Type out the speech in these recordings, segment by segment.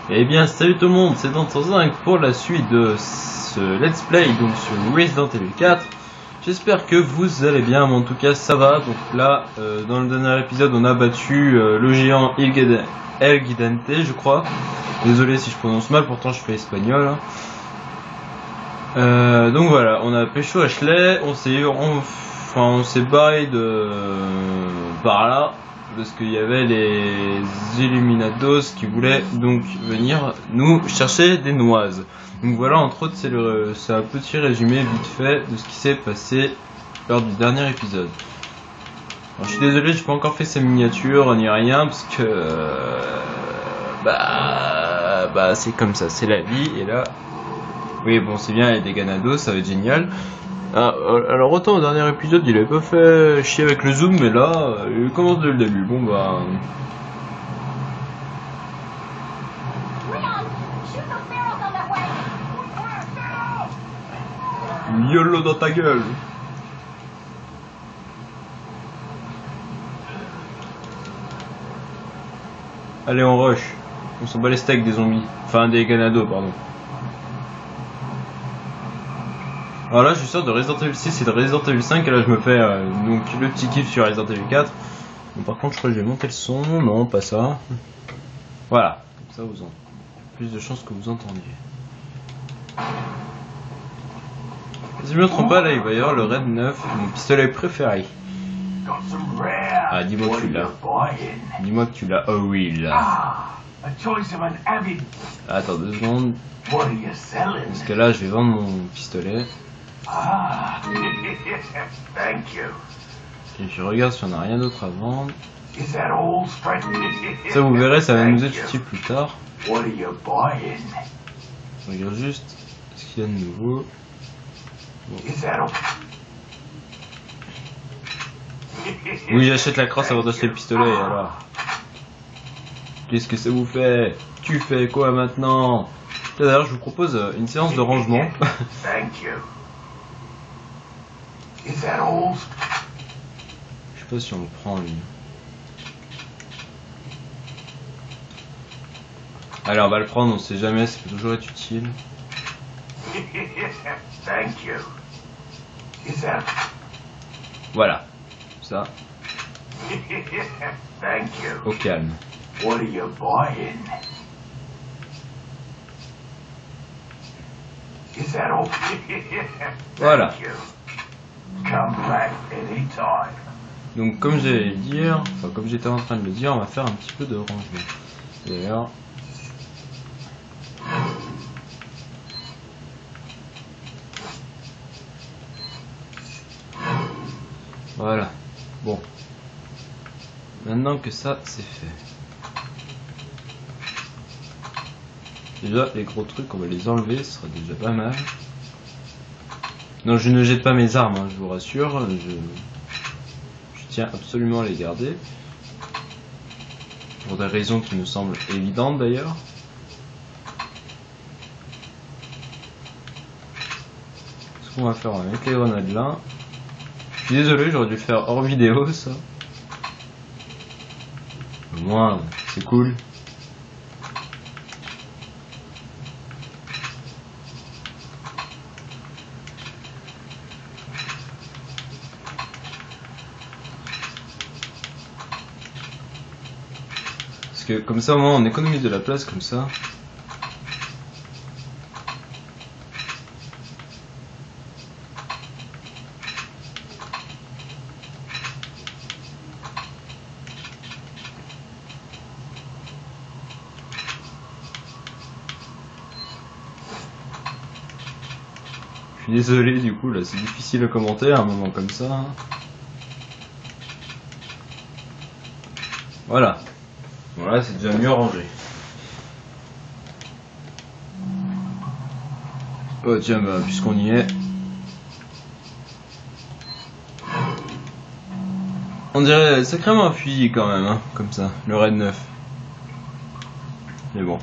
Eh bien salut tout le monde, c'est Dante5 pour la suite de ce let's play donc sur Resident Evil 4. J'espère que vous allez bien, mais en tout cas ça va. Donc là, dans le dernier épisode on a battu le géant El Gigante je crois. Désolé si je prononce mal, pourtant je fais espagnol. Donc voilà, on a pécho Ashley, on s'est barré de par là. Parce qu'il y avait les Illuminados qui voulaient donc venir nous chercher des noises. Donc voilà, entre autres, c'est un petit résumé vite fait de ce qui s'est passé lors du dernier épisode. Alors, je suis désolé, j'ai pas encore fait ces miniatures ni rien parce que c'est comme ça, c'est la vie. Et là, oui bon, c'est bien, il y a des Ganados, ça va être génial. Alors autant au dernier épisode il avait pas fait chier avec le zoom, mais là il commence dès le début. Bon bah... YOLO dans ta gueule. Allez on rush. On s'en bat les steaks des zombies. Enfin des Ganados pardon. Alors là je sors de Resident Evil 6 et de Resident Evil 5 et là je me fais donc le petit kiff sur Resident Evil 4. Bon, par contre je crois que j'ai monté le son, non pas ça. Voilà, comme ça vous en plus de chances que vous entendiez. Si je me trompe pas là il va y avoir le Red 9, mon pistolet préféré. Ah dis-moi que tu l'as. Dis-moi que tu l'as, oh oui là. Attends 2 secondes. Parce que là je vais vendre mon pistolet. Et je regarde si on a rien d'autre à vendre. Ça vous verrez, ça va nous être utile plus tard. Je regarde juste ce qu'il y a de nouveau. Bon. Oui, j'achète la crosse avant d'acheter le pistolet, alors. Qu'est-ce que ça vous fait? Tu fais quoi maintenant? D'ailleurs, je vous propose une séance de rangement. Je sais pas si on le prend lui. Allez, on va le prendre, on sait jamais, ça peut toujours être utile. Voilà, ça. Au calme. Voilà. Donc comme j'allais le dire, enfin comme j'étais en train de le dire, on va faire un petit peu de rangement. D'ailleurs, voilà. Bon. Maintenant que ça c'est fait. Déjà les gros trucs on va les enlever, ce sera déjà pas mal. Non je ne jette pas mes armes, hein, je vous rassure, je tiens absolument à les garder. Pour des raisons qui me semblent évidentes d'ailleurs. Ce qu'on va faire avec les grenades là. Je suis désolé, j'aurais dû le faire hors vidéo ça. Au moins c'est cool. Parce que comme ça au moins on économise de la place comme ça. Je suis désolé du coup là c'est difficile à commenter à un moment comme ça. Voilà. Voilà, c'est déjà mieux rangé. Oh tiens, bah, puisqu'on y est. On dirait sacrément un fusil quand même, hein, comme ça, le Red 9. Mais bon.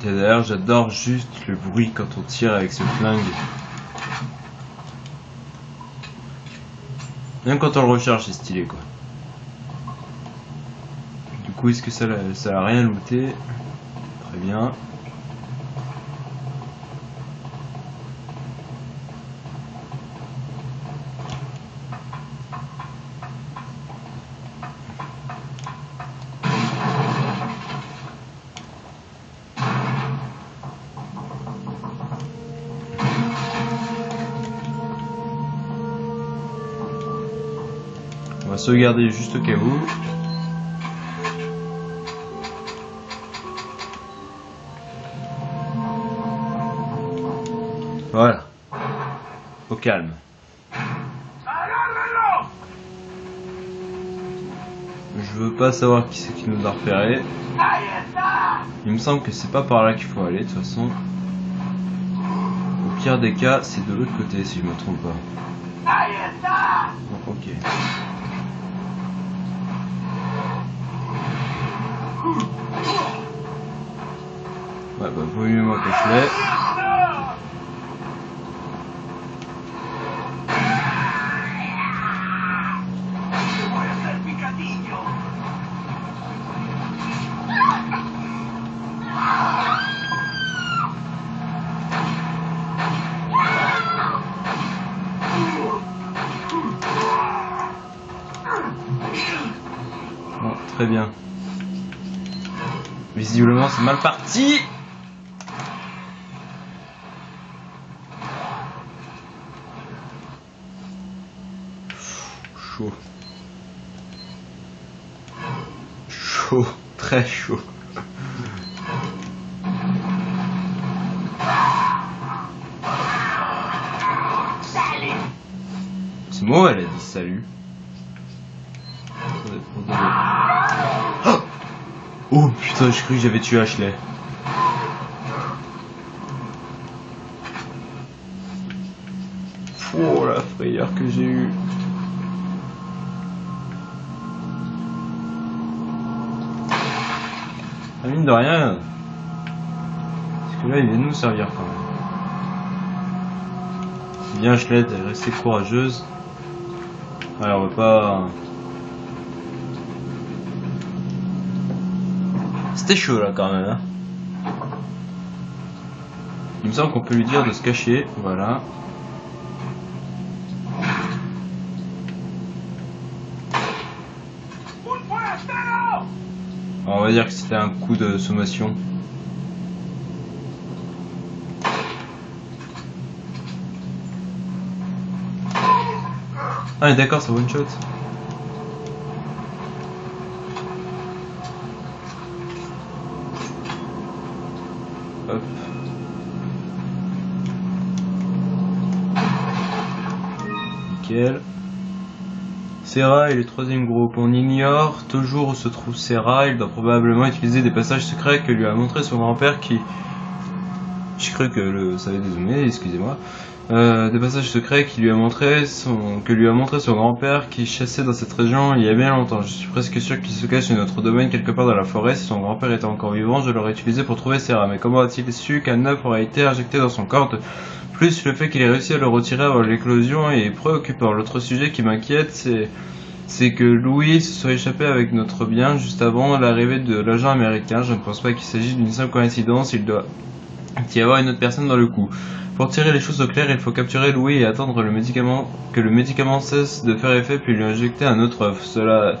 Et d'ailleurs, j'adore juste le bruit quand on tire avec ce flingue. Même quand on le recharge, c'est stylé quoi. Du coup, est-ce que ça a rien looté? Très bien. On va sauvegarder juste au cas où. Voilà. Au calme. Je veux pas savoir qui c'est qui nous a repéré. Il me semble que c'est pas par là qu'il faut aller de toute façon. Au pire des cas, c'est de l'autre côté si je me trompe pas. Bon, ok. Ouais, bah, vaut mieux moi que je l'ai. Bon, très bien. Visiblement, c'est mal parti. Chaud. Chaud. Très chaud. C'est moi, elle a dit salut. Oh putain, je crois que j'avais tué Ashley. Oh la frayeur que j'ai eue. Ah, mine de rien. Parce que là, il vient de nous servir quand même. C'est bien Ashley, elle est restée courageuse. Alors on va pas... C'était chaud là quand même hein. Il me semble qu'on peut lui dire de se cacher, voilà. Alors, on va dire que c'était un coup de sommation. Ah d'accord, c'est one shot. Hop. Nickel. Serra est le troisième groupe. On ignore toujours où se trouve Serra. Il doit probablement utiliser des passages secrets que lui a montré son grand-père qui... J'ai cru que ça avait dézoomé, excusez-moi. Des passages secrets que lui a montré son grand-père qui chassait dans cette région il y a bien longtemps. Je suis presque sûr qu'il se cache dans notre domaine quelque part dans la forêt. Si son grand-père était encore vivant, je l'aurais utilisé pour trouver Serra. Mais comment a-t-il su qu'un œuf aurait été injecté dans son corps? Plus le fait qu'il ait réussi à le retirer avant l'éclosion est préoccupant. L'autre sujet qui m'inquiète, c'est que Louis se soit échappé avec notre bien juste avant l'arrivée de l'agent américain. Je ne pense pas qu'il s'agisse d'une simple coïncidence. Il doit y avoir une autre personne dans le coup. Pour tirer les choses au clair, il faut capturer Louis et attendre que le médicament cesse de faire effet puis lui injecter un autre œuf. Cela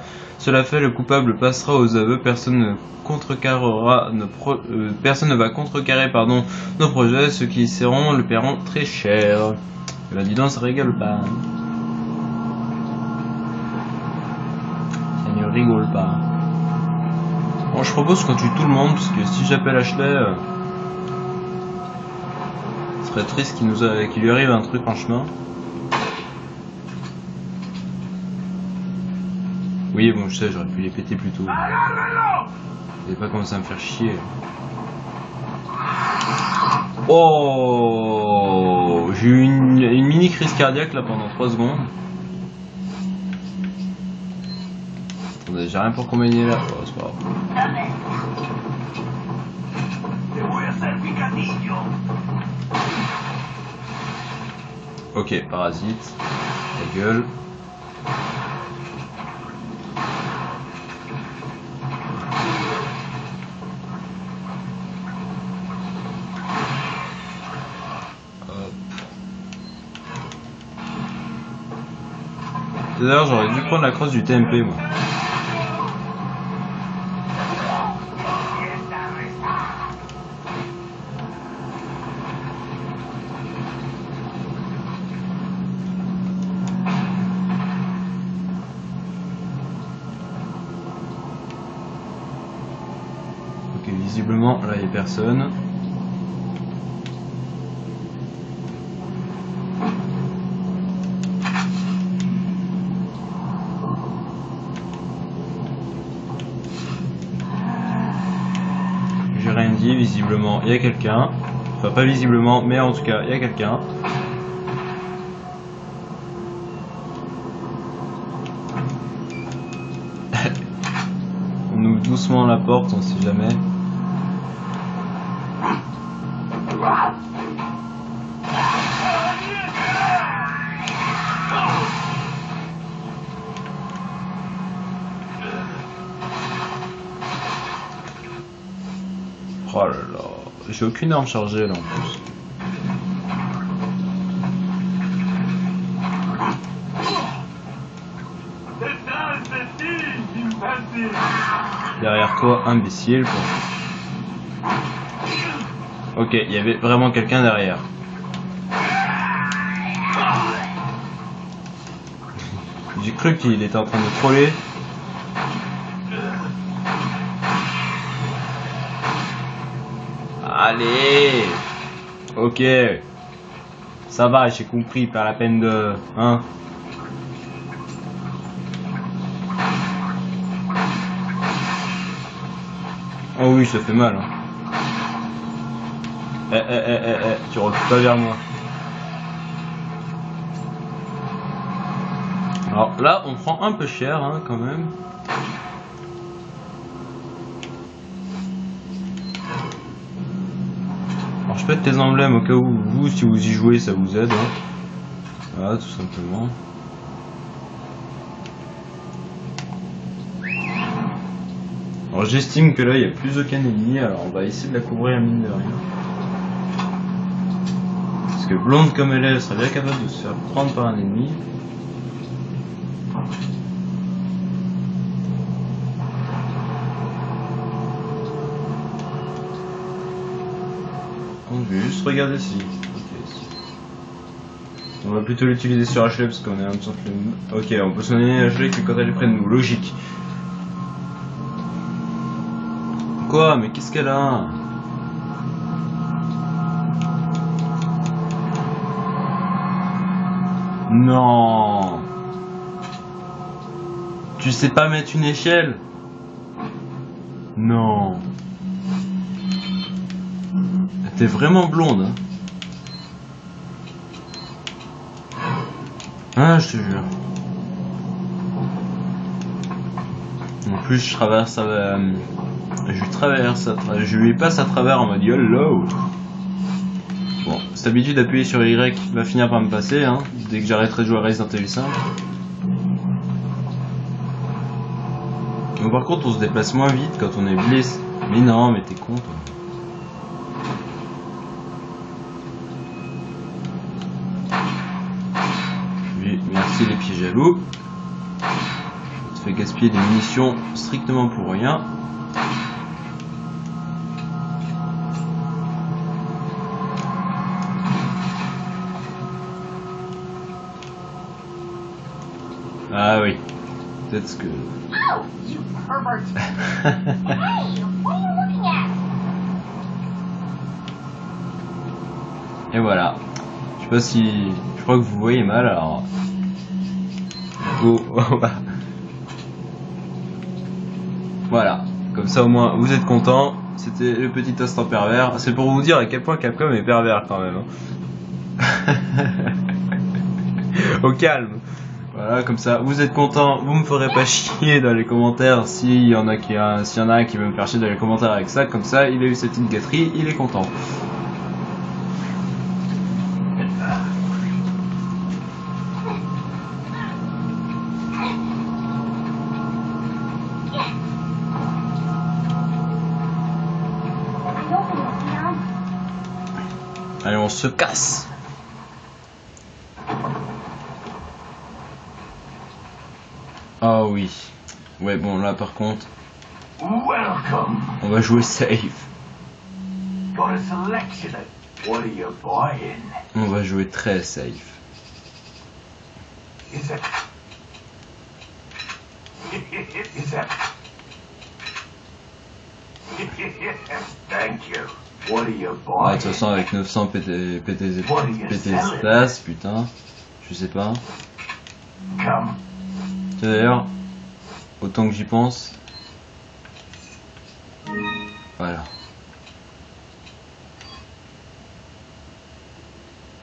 fait, le coupable passera aux aveux, personne ne va contrecarrer nos projets, ceux qui y seront le paieront très cher. Et ben dis donc, ça rigole pas. Ça ne rigole pas. Bon, je propose qu'on tue tout le monde, parce que si j'appelle Ashley... ce serait triste qu'il lui arrive un truc en chemin. Oui, bon, je sais, j'aurais pu les péter plus tôt. Vous n'avez pas commencé à me faire chier. Oh, j'ai eu une mini crise cardiaque là pendant 3 secondes. Attendez, j'ai rien pour combiner là. Oh, c'est pas grave. Ok, parasite. Ta gueule. D'ailleurs, j'aurais dû prendre la crosse du TMP, moi. Ok, visiblement, là, il n'y a personne. J'ai rien dit, visiblement, il y a quelqu'un. Enfin, pas visiblement, mais en tout cas, il y a quelqu'un. On ouvre doucement la porte, on sait jamais. Oh là là, j'ai aucune arme chargée là en plus. Derrière toi, imbécile quoi. Ok, il y avait vraiment quelqu'un derrière. J'ai cru qu'il était en train de troller. Allez. Ok. Ça va, j'ai compris, pas la peine de... Hein. Oh oui, ça fait mal. Hein. Tu recules pas vers moi. Alors là, on prend un peu cher, hein, quand même. Alors je pète tes emblèmes au cas où vous, si vous y jouez, ça vous aide. Hein. Voilà, tout simplement. Alors j'estime que là, il n'y a plus aucun ennemi, alors on va essayer de la couvrir mine de rien. Parce que blonde comme elle serait bien capable de se faire prendre par un ennemi. On va juste regarder si... On va plutôt l'utiliser sur Ashley parce qu'on est un peu sur le... Ok, on peut soigner Ashley que quand elle est près de nous, logique. Quoi? Mais qu'est-ce qu'elle a? Non. Tu sais pas mettre une échelle? Non. T'es vraiment blonde, hein? Ah, je te jure. En plus, je traverse je lui passe à travers en mode YOLO. Bon, cette habitude d'appuyer sur Y va finir par me passer, hein, dès que j'arrêterai de jouer à Resident Evil 5. Donc, par contre, on se déplace moins vite quand on est blessé. Mais non, mais t'es con, toi. Oui, merci les pieds jaloux. Ça te fait gaspiller des munitions strictement pour rien. Ah oui, peut-être ce que... Oh, you pervert! Hey, what are you looking at? Et voilà. Je sais pas si... Je crois que vous voyez mal, alors... Oh, voilà. Comme ça au moins vous êtes contents. C'était le petit instant pervers. C'est pour vous dire à quel point Capcom est pervers quand même. Hein. Au calme. Voilà, comme ça, vous êtes contents, vous me ferez pas chier dans les commentaires s'il y en a un qui veut me faire chier dans les commentaires avec ça, comme ça, il a eu cette petite gâterie, il est content. Allez, on se casse. Ah oui. Ouais, bon, là par contre, Welcome. on va jouer safe. Got a selection of what are you buying? On va jouer très safe. Is that? Is that? Thank you. What are you Ah, de buying? toute façon, avec 900 PT Stas, putain, je sais pas. Come. Tiens, d'ailleurs, autant que j'y pense. Voilà.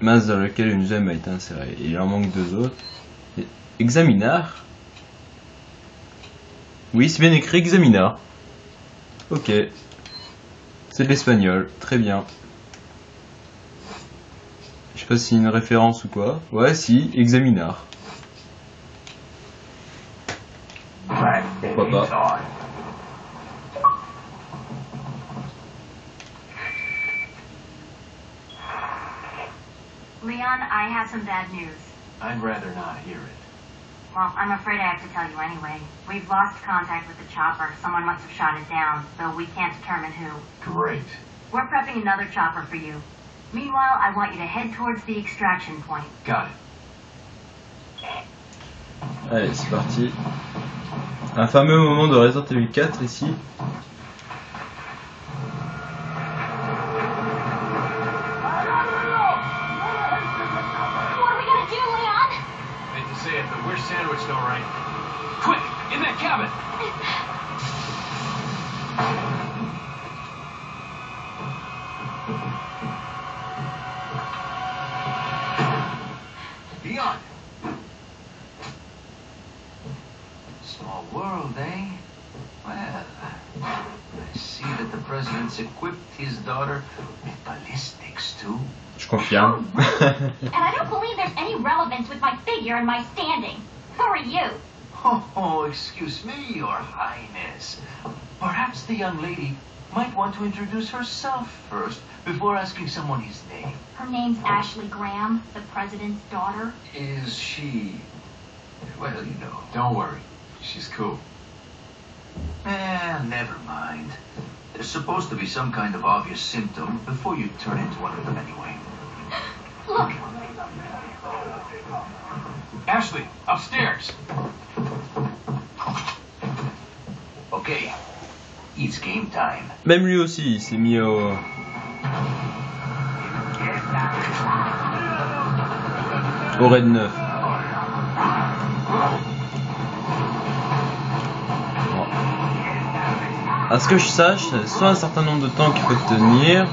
Masse dans laquelle une gemme a été insérée. Il en manque 2 autres. Et examinar. Oui, c'est bien écrit examinar. Ok. C'est de l'espagnol. Très bien. Je sais pas si c'est une référence ou quoi. Ouais, si, examinar. Pourquoi pas. Leon, I have some bad news. I'd rather not hear it. Well, I'm afraid I have to tell you anyway. We've lost contact with the chopper. Someone must have shot it down, though we can't determine who. Great. We're prepping another chopper for you. Meanwhile, I want you to head towards the extraction point. Got it. Allez, c'est parti. Un fameux moment de Resident Evil 4 ici. What are we gonna do, Leon? Hate to say it, but we're sandwiched all right. Quick, in that cabin. Leon. Small world, eh? Well, I see that the president's equipped his daughter with ballistics, too. Je confirme. And I don't believe there's any relevance with my figure and my standing. Who are you? Oh, excuse me, Your Highness. Perhaps the young lady might want to introduce herself first before asking someone his name. Her name's Ashley Graham, the president's daughter. Is she... Well, you know. Don't worry. She's cool. Never mind. There's supposed to be some kind of obvious symptom before you turn into one of them anyway. Look, Ashley, upstairs. Okay. It's game time. Même lui aussi, il s'est mis au raid 9. Bon. À ce que je sache, c'est soit un certain nombre de temps qu'il faut tenir,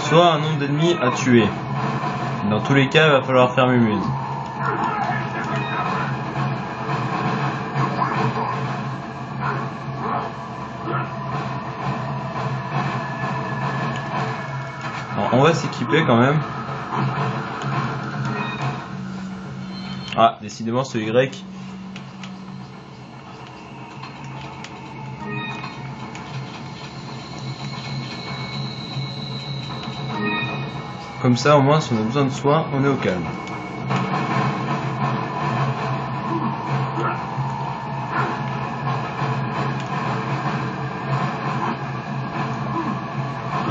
soit un nombre d'ennemis à tuer. Dans tous les cas, il va falloir faire mumuse. Alors, on va s'équiper quand même. Ah, décidément ce Y. Comme ça, au moins, si on a besoin de soins, on est au calme.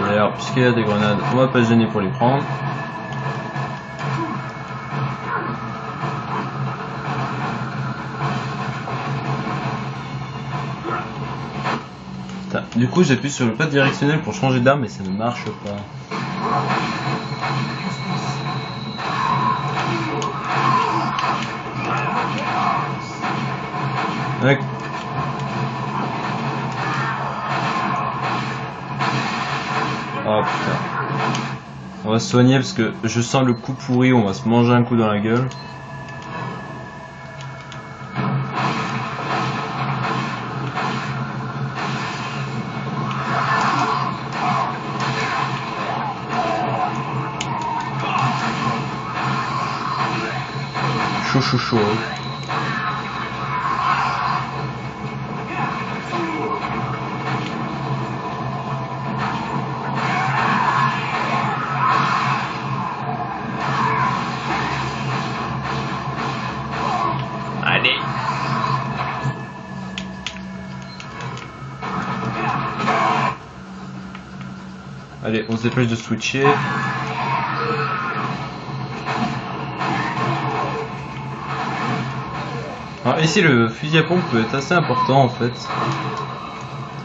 D'ailleurs, puisqu'il y a des grenades, on va pas se gêner pour les prendre. Putain, du coup, j'appuie sur le pad directionnel pour changer d'arme, mais ça ne marche pas. Ouais. Oh putain. On va se soigner parce que je sens le coup pourri, on va se manger un coup dans la gueule. Chaud chaud chaud. se dépêche de switcher. Alors ici le fusil à pompe peut être assez important en fait.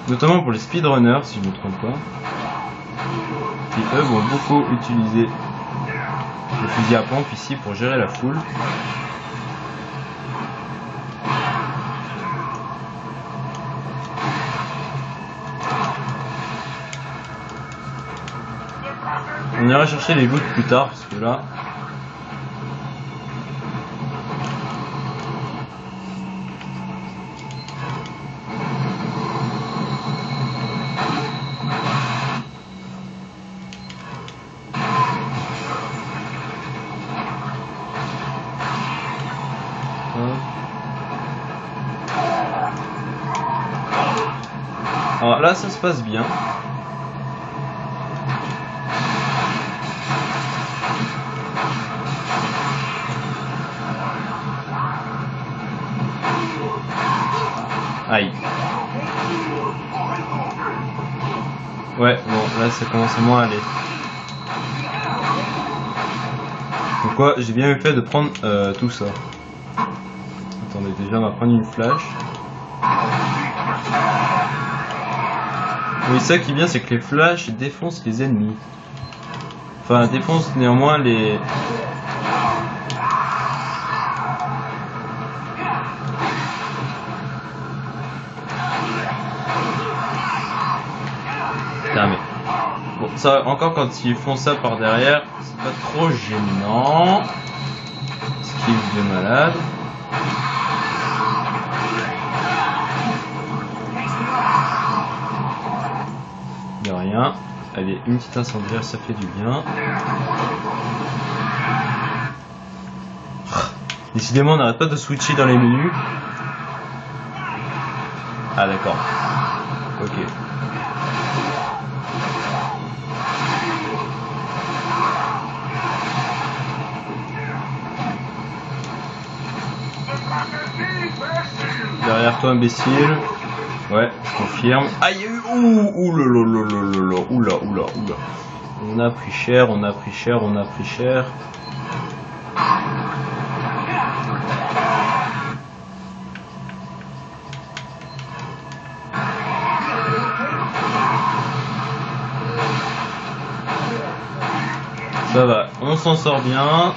Notamment pour les speedrunners si je ne me trompe pas. Qui eux vont beaucoup utiliser le fusil à pompe ici pour gérer la foule. On ira chercher les loots plus tard parce que là... Alors là ça se passe bien. Aïe. Ouais, bon, là ça commence à moins aller. Donc quoi, j'ai bien eu fait de prendre tout ça. Attendez, déjà on va prendre une flash. Oui, ça qui est bien, c'est que les flashs défoncent les ennemis. Enfin, défoncent néanmoins les... Putain, mais... Bon, ça, encore quand ils font ça par derrière, c'est pas trop gênant. Esquive de malade. De rien. Allez, une petite incendiaire, ça fait du bien. Décidément, on n'arrête pas de switcher dans les menus. Ah d'accord. Ok. Derrière toi, imbécile. Ouais, je confirme. Aïe, oula. On a pris cher, on a pris cher. Ça va, on s'en sort bien.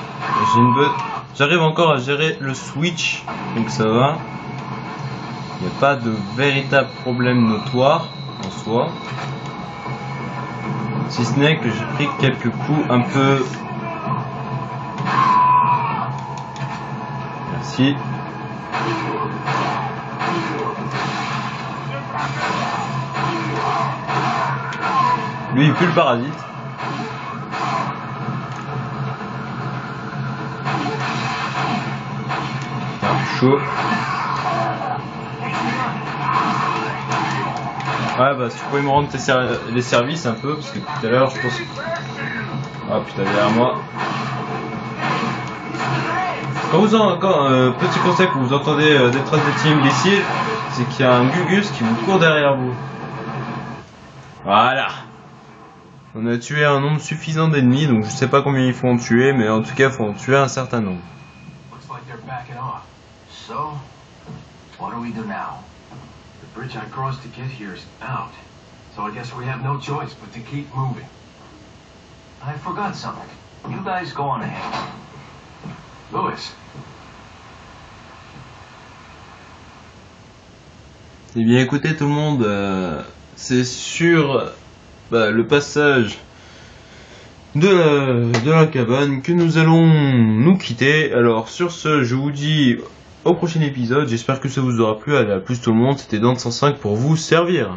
J'arrive encore à gérer le switch, donc ça va. Il n'y a pas de véritable problème notoire en soi. Si ce n'est que j'ai pris quelques coups un peu... Merci. Lui il pue le parasite. Chaud. Ouais bah si tu pouvais me rendre les services un peu parce que tout à l'heure je pense que... Ah putain derrière moi. Petit conseil quand vous entendez des traces de team imbéciles, c'est qu'il y a un Gugus qui vous court derrière vous. Voilà. On a tué un nombre suffisant d'ennemis, donc je sais pas combien il faut en tuer, mais en tout cas il faut en tuer un certain nombre. So, what do we do now? The bridge I crossed to get here is out, so I guess we have no choice but to keep moving. I forgot something. You guys go on ahead. Louis. Eh bien écoutez tout le monde, c'est sur le passage de la cabane que nous allons nous quitter. Alors sur ce, je vous dis au prochain épisode. J'espère que ça vous aura plu. Allez, à plus tout le monde. C'était Dante 105 pour vous servir.